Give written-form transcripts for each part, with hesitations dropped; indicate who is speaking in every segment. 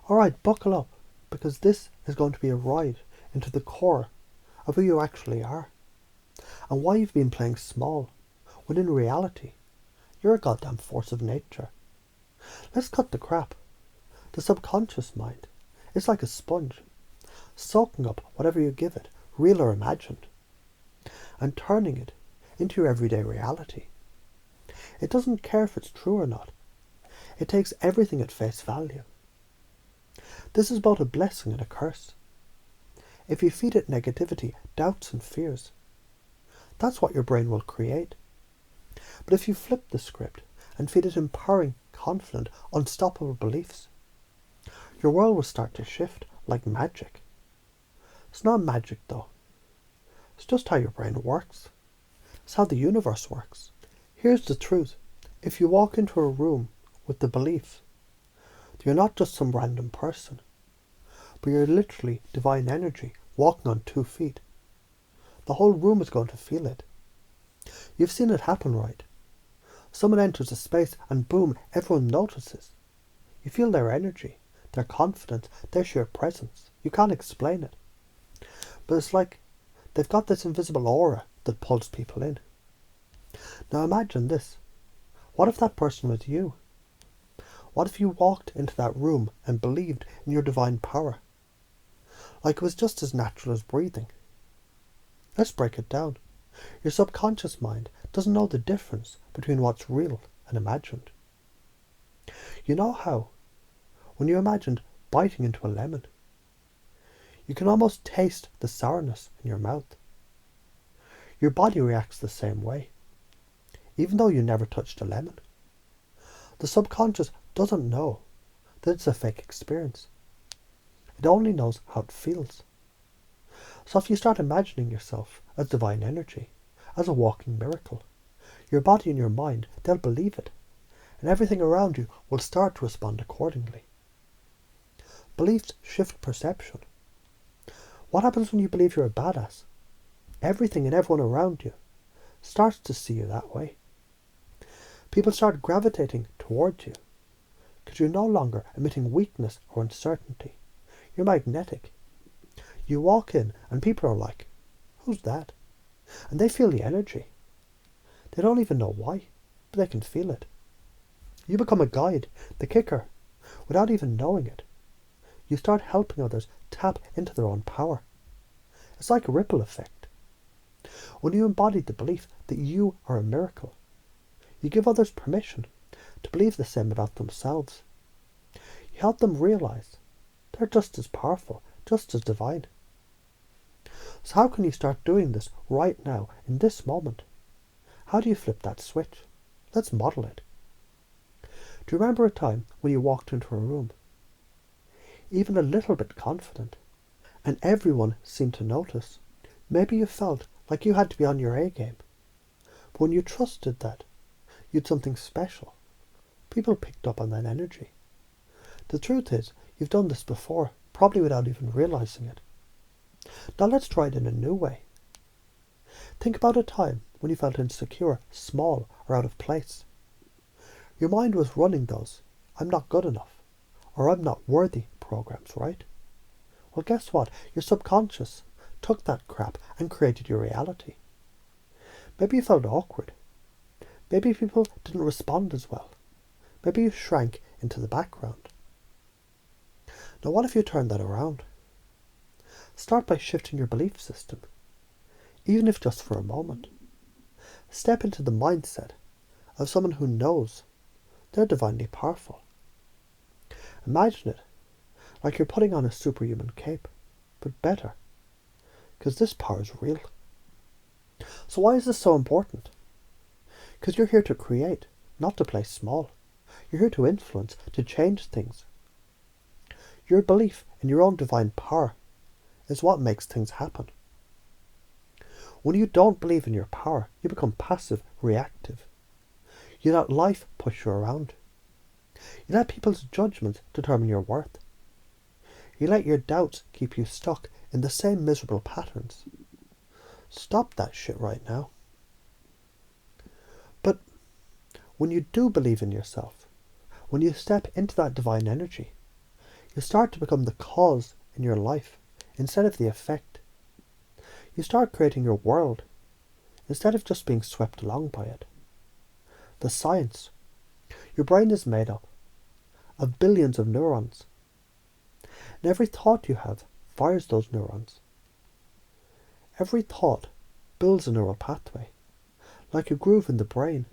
Speaker 1: Alright, buckle up, because this is going to be a ride into the core of who you actually are, and why you've been playing small, when in reality, you're a goddamn force of nature. Let's cut the crap. The subconscious mind is like a sponge, soaking up whatever you give it, real or imagined, and turning it into your everyday reality. It doesn't care if it's true or not. It takes everything at face value. This is both a blessing and a curse. If you feed it negativity, doubts and fears, that's what your brain will create. But if you flip the script and feed it empowering, confident, unstoppable beliefs, your world will start to shift like magic. It's not magic though. It's just how your brain works. It's how the universe works. Here's the truth. If you walk into a room with the belief that you're not just some random person, but you're literally divine energy walking on 2 feet, the whole room is going to feel it. You've seen it happen, right? Someone enters a space and boom, everyone notices. You feel their energy, their confidence, their sheer presence. You can't explain it. But it's like they've got this invisible aura that pulls people in. Now imagine this. What if that person was you? What if you walked into that room and believed in your divine power? Like it was just as natural as breathing. Let's break it down. Your subconscious mind doesn't know the difference between what's real and imagined. You know how, when you imagined biting into a lemon, you can almost taste the sourness in your mouth. Your body reacts the same way, even though you never touched a lemon. The subconscious doesn't know that it's a fake experience. It only knows how it feels. So if you start imagining yourself as divine energy, as a walking miracle, your body and your mind, they'll believe it, and everything around you will start to respond accordingly. Beliefs shift perception. What happens when you believe you're a badass? Everything and everyone around you starts to see you that way. People start gravitating towards you because you're no longer emitting weakness or uncertainty. You're magnetic. You walk in and people are like, who's that? And they feel the energy. They don't even know why, but they can feel it. You become a guide, the kicker, without even knowing it. You start helping others tap into their own power. It's like a ripple effect. When you embody the belief that you are a miracle, you give others permission to believe the same about themselves. You help them realize they're just as powerful, just as divine. So how can you start doing this right now, in this moment? How do you flip that switch? Let's model it. Do you remember a time when you walked into a room, even a little bit confident, and everyone seemed to notice? Maybe you felt like you had to be on your A game, but when you trusted that you'd something special, people picked up on that energy. The truth is, you've done this before, probably without even realizing it. Now let's try it in a new way. Think about a time when you felt insecure, small, or out of place. Your mind was running those "I'm not good enough" or "I'm not worthy" programs, right? Well, guess what? Your subconscious took that crap and created your reality. Maybe you felt awkward. Maybe people didn't respond as well. Maybe you shrank into the background. Now what if you turned that around? Start by shifting your belief system, even if just for a moment. Step into the mindset of someone who knows they're divinely powerful. Imagine it like you're putting on a superhuman cape, but better, because this power is real. So why is this so important? Because you're here to create, not to play small. You're here to influence, to change things. Your belief in your own divine power is what makes things happen. When you don't believe in your power, you become passive, reactive. You let life push you around. You let people's judgments determine your worth. You let your doubts keep you stuck in the same miserable patterns. Stop that shit right now. But when you do believe in yourself, when you step into that divine energy, You start to become the cause in your life instead of the effect. You start creating your world instead of just being swept along by it. The science. Your brain is made up of billions of neurons. And every thought you have fires those neurons. Every thought builds a neural pathway, like a groove in the brain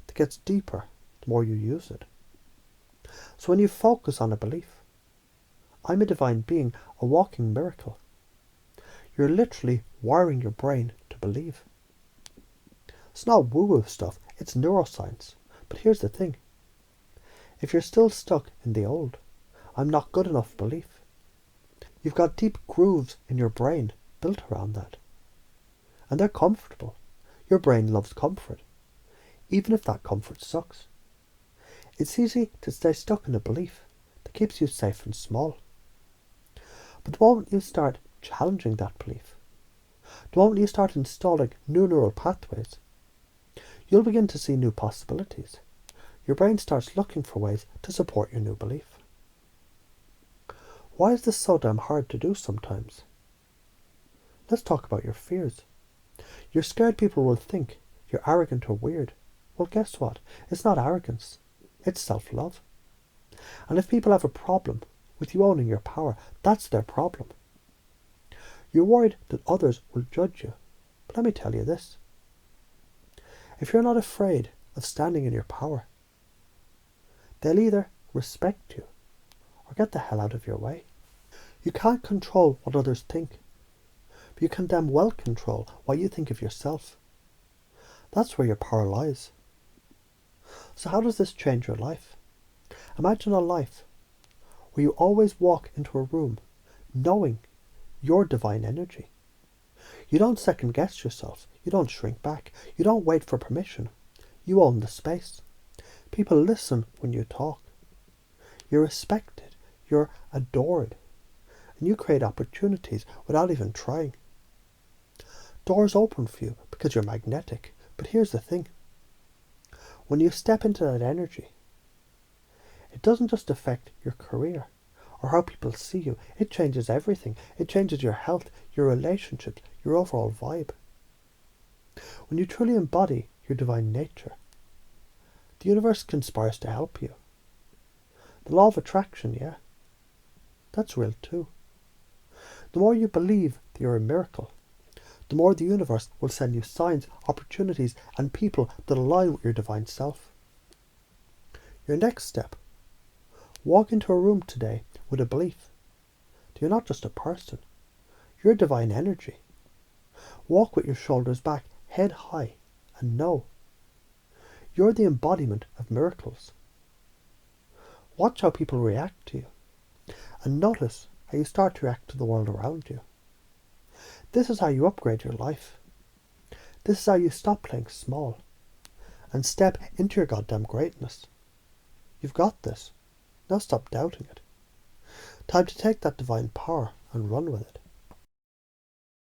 Speaker 1: that gets deeper the more you use it. So when you focus on a belief, I'm a divine being, a walking miracle, you're literally wiring your brain to believe. It's not woo-woo stuff, it's neuroscience. But here's the thing. If you're still stuck in the old, I'm not good enough belief, you've got deep grooves in your brain built around that. And they're comfortable. Your brain loves comfort, even if that comfort sucks. It's easy to stay stuck in a belief that keeps you safe and small. But the moment you start challenging that belief, the moment you start installing new neural pathways, you'll begin to see new possibilities. Your brain starts looking for ways to support your new belief. Why is this so damn hard to do sometimes? Let's talk about your fears. You're scared people will think you're arrogant or weird. Well, guess what? It's not arrogance. It's self-love. And if people have a problem with you owning your power, that's their problem. You're worried that others will judge you. But let me tell you this. If you're not afraid of standing in your power, they'll either respect you or get the hell out of your way. You can't control what others think, but you can damn well control what you think of yourself. That's where your power lies. So how does this change your life? Imagine a life where you always walk into a room knowing your divine energy. You don't second guess yourself. You don't shrink back. You don't wait for permission. You own the space. People listen when you talk. You're respected. You're adored. And you create opportunities without even trying. Doors open for you because you're magnetic. But here's the thing. When you step into that energy, it doesn't just affect your career or how people see you. It changes everything. It changes your health, your relationships, your overall vibe. When you truly embody your divine nature, the universe conspires to help you. The law of attraction, yeah, that's real too. The more you believe that you're a miracle, the more the universe will send you signs, opportunities, and people that align with your divine self. Your next step. Walk into a room today with a belief that you're not just a person. You're divine energy. Walk with your shoulders back, head high, and know you're the embodiment of miracles. Watch how people react to you, and notice how you start to react to the world around you. This is how you upgrade your life. This is how you stop playing small and step into your goddamn greatness. You've got this. Now stop doubting it. Time to take that divine power and run with it.